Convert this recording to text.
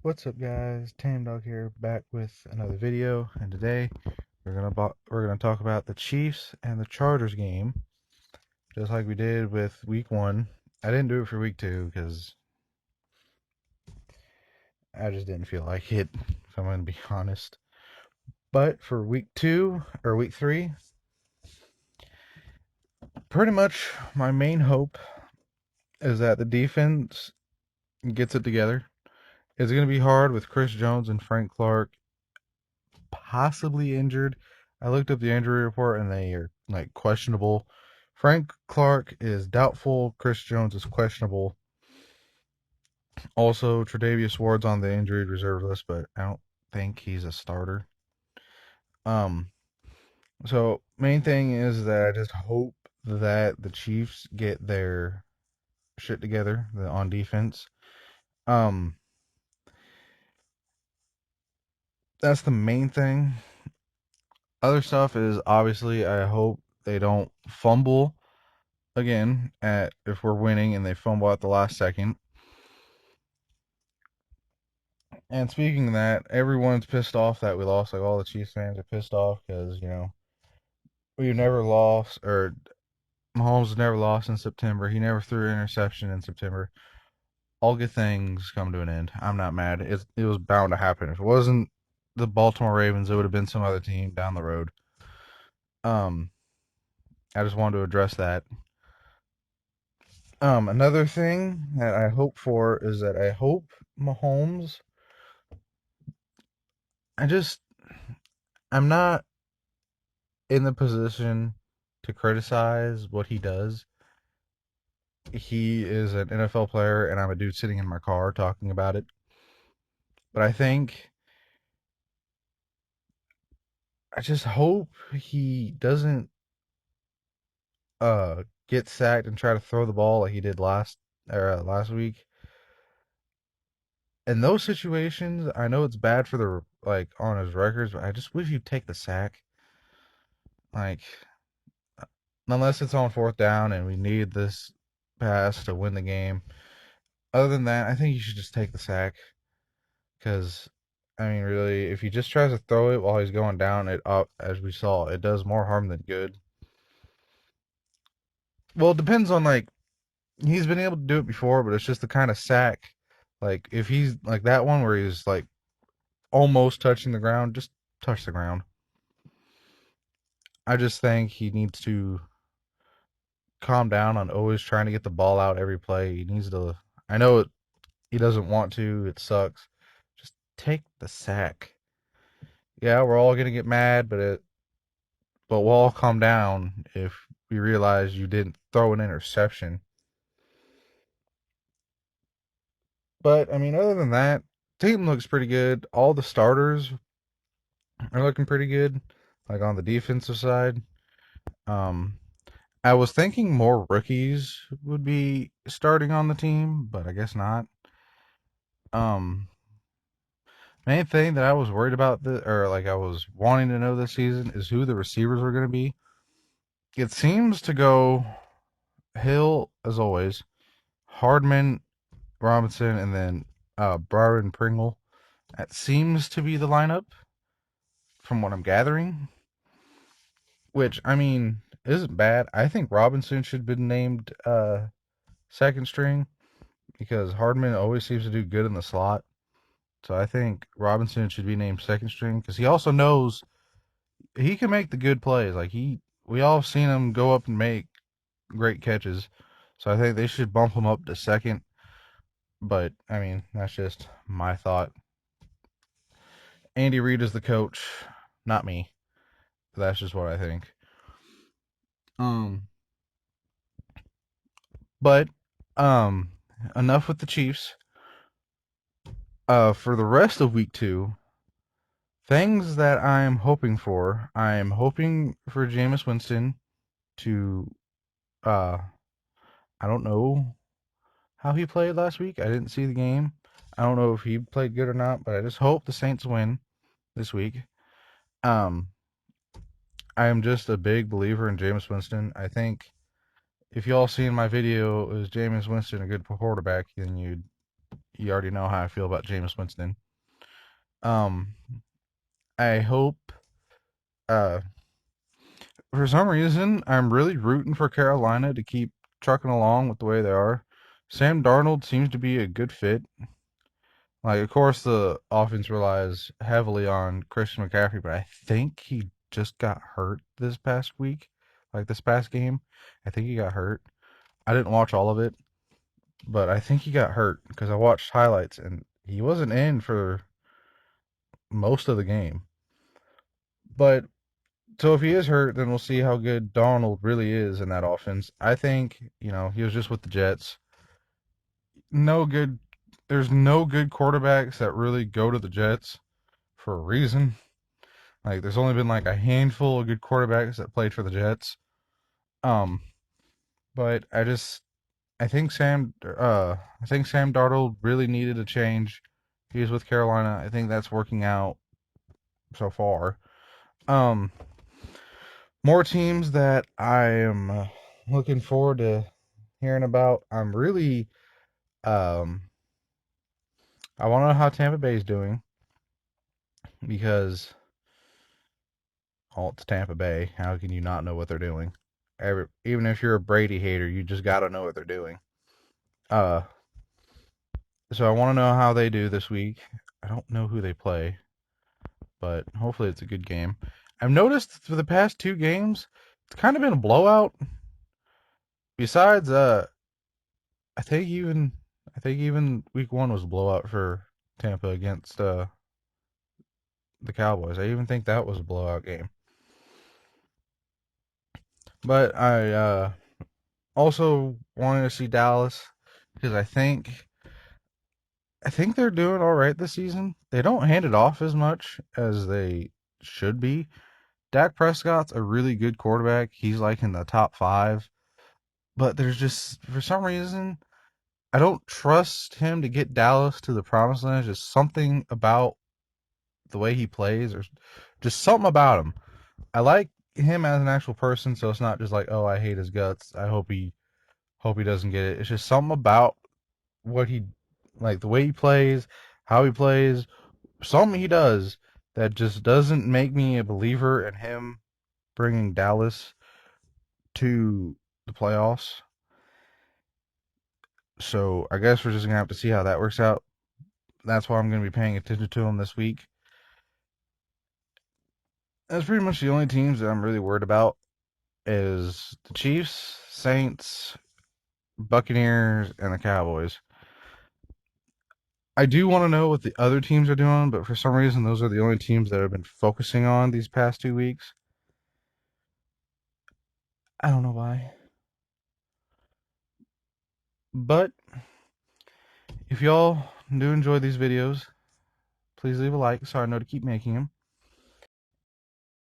What's up, guys? Tame Dog here, back with another video, and today we're gonna talk about the Chiefs and the Chargers game, just like we did with Week 1. I didn't do it for Week 2 because I just didn't feel like it, if I'm gonna be honest. But for Week 2 or Week 3, pretty much my main hope is that the defense gets it together. It's gonna be hard with Chris Jones and Frank Clark possibly injured. I looked up the injury report and they are like questionable. Frank Clark is doubtful. Chris Jones is questionable. Also, Tre'Davious Ward's on the injured reserve list, but I don't think he's a starter. Um, so main thing is that I just hope that the Chiefs get their shit together on defense. Um, that's the main thing. Other stuff is obviously I hope they don't fumble again at if we're winning and they fumble at the last second. And speaking of that, everyone's pissed off that we lost. Like all the Chiefs fans are pissed off because we've never lost, or Mahomes never lost in September. He never threw an interception in September. All good things come to an end. I'm not mad. It was bound to happen. If it wasn't the Baltimore Ravens, it would have been some other team down the road. Um, I just wanted to address that. Another thing that I hope for is that I hope Mahomes. I just I'm not in the position to criticize what he does. He is an NFL player, and I'm a dude sitting in my car talking about it. But I just hope he doesn't get sacked and try to throw the ball like he did last week. In those situations, I know it's bad for the like on his records, but I just wish he'd take the sack. Like unless it's on fourth down and we need this pass to win the game. Other than that, I think you should just take the sack because, I mean, really, if he just tries to throw it while he's going down, it up as we saw, it does more harm than good. Well, it depends on like he's been able to do it before, but it's just the kind of sack. Like if he's like that one where he's like almost touching the ground, just touch the ground. I just think he needs to calm down on always trying to get the ball out every play. He needs to. I know he doesn't want to. It sucks. Just take the sack. Yeah, we're all gonna get mad, but we'll all calm down if we realize you didn't throw an interception. But I mean, other than that, team looks pretty good. All the starters are looking pretty good, like on the defensive side. Um, I was thinking more rookies would be starting on the team, but I guess not. Um, Main thing that I was worried about, or like I was wanting to know this season, is who the receivers were going to be. It seems to go Hill as always, Hardman, Robinson, and then Byron Pringle. That seems to be the lineup from what I'm gathering. Which I mean isn't bad. I think Robinson should have been named second string because Hardman always seems to do good in the slot. So I think Robinson should be named second string because he also knows he can make the good plays. We all have seen him go up and make great catches. So I think they should bump him up to second. But I mean, that's just my thought. Andy Reid is the coach, not me. That's just what I think. Um, but um, enough with the Chiefs. For the rest of week 2, things that I'm hoping for. I'm hoping for Jameis Winston to. Uh, I don't know how he played last week. I didn't see the game. I don't know if he played good or not, but I just hope the Saints win this week. Um, I am just a big believer in Jameis Winston. I think if y'all seen my video, is Jameis Winston a good quarterback? Then you already know how I feel about Jameis Winston. Um, I hope. Uh, for some reason, I'm really rooting for Carolina to keep trucking along with the way they are. Sam Darnold seems to be a good fit. Like, of course, the offense relies heavily on Christian McCaffrey, but I think he just got hurt this past week, like this past game. I think he got hurt. I didn't watch all of it, but I think he got hurt because I watched highlights and he wasn't in for most of the game. But so if he is hurt, then we'll see how good Donald really is in that offense. I think, he was just with the Jets. No good There's no good quarterbacks that really go to the Jets for a reason. Like there's only been like a handful of good quarterbacks that played for the Jets. Um, but I think Sam Darnold really needed a change. He was with Carolina. I think that's working out so far. Um, More teams that I am looking forward to hearing about. Um, I want to know how Tampa Bay is doing because it's Tampa Bay. How can you not know what they're doing? Even if you're a Brady hater, you just got to know what they're doing. Uh, so I want to know how they do this week. I don't know who they play, but hopefully it's a good game. I've noticed for the past two games, it's kind of been a blowout. Besides, I think even I think even week one was a blowout for Tampa against the Cowboys. I even think that was a blowout game. But I also wanted to see Dallas because I think they're doing all right this season. They don't hand it off as much as they should be. Dak Prescott's a really good quarterback. He's like in the top five, but there's just for some reason I don't trust him to get Dallas to the promised land. There's just something about the way he plays, or just something about him. I like him as an actual person, so it's not just like, oh, I hate his guts. I hope he doesn't get it. It's just something about what he like the way he plays, how he plays, something he does that just doesn't make me a believer in him bringing Dallas to the playoffs. So I guess we're just gonna have to see how that works out. That's why I'm gonna be paying attention to him this week. That's pretty much the only teams that I'm really worried about is the Chiefs, Saints, Buccaneers, and the Cowboys. I do want to know what the other teams are doing, but for some reason, those are the only teams that I've been focusing on these past 2 weeks. I don't know why. But if y'all do enjoy these videos, please leave a like so I know to keep making them.